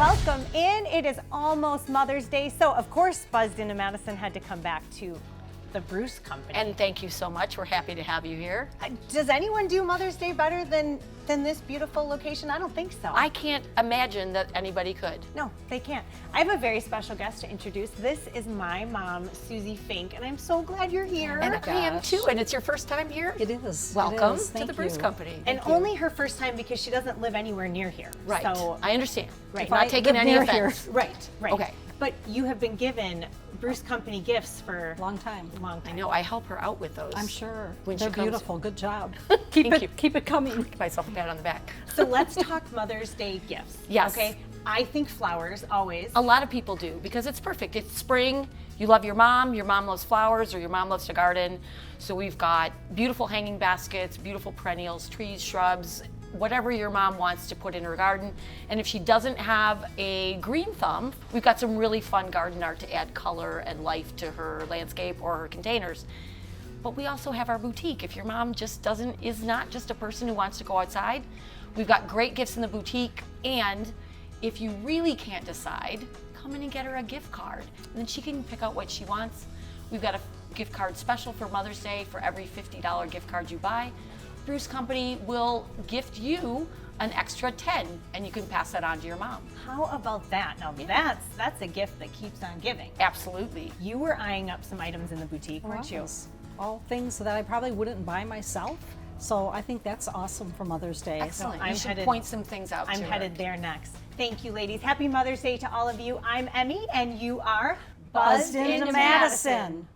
Welcome in. It is almost Mother's Day, so of course Buzzed into Madison had to come back to the Bruce Company. And thank you so much. We're happy to have you here. Does anyone do Mother's Day better than this beautiful location? I don't think so. I can't imagine that anybody could. No, they can't. I have a very special guest to introduce. This is my mom, Susie Fink, and I'm so glad you're here. And I am too. And it's your first time here? It is. Welcome it is. to the Bruce Company. And only her first time because she doesn't live anywhere near here. Right. So, I understand. Right. Not taking any offense. Right. Okay. But you have been given Bruce Company gifts for Long time. I know. I help her out with those. I'm sure. When They're she comes. beautiful. Good job. Thank you. Keep it coming. Give myself a pat on the back. So let's talk Mother's Day gifts. Yes. Okay. I think flowers always. A lot of people do because it's perfect. It's spring. You love your mom loves flowers, or your mom loves to garden. So we've got beautiful hanging baskets, beautiful perennials, trees, shrubs, whatever your mom wants to put in her garden. And if she doesn't have a green thumb, we've got some really fun garden art to add color and life to her landscape or her containers. But we also have our boutique. If your mom is not just a person who wants to go outside, we've got great gifts in the boutique. And if you really can't decide, come in and get her a gift card. And then she can pick out what she wants. We've got a gift card special for Mother's Day. For every $50 gift card you buy, Bruce Company will gift you an extra 10, and you can pass that on to your mom. How about that? Now that's a gift that keeps on giving. Absolutely. You were eyeing up some items in the boutique, weren't you? All things that I probably wouldn't buy myself. So I think that's awesome for Mother's Day. Excellent. So you should point some things out I'm to her. headed there next. Thank you, ladies. Happy Mother's Day to all of you. I'm Emmy, and you are Buzzed into Madison.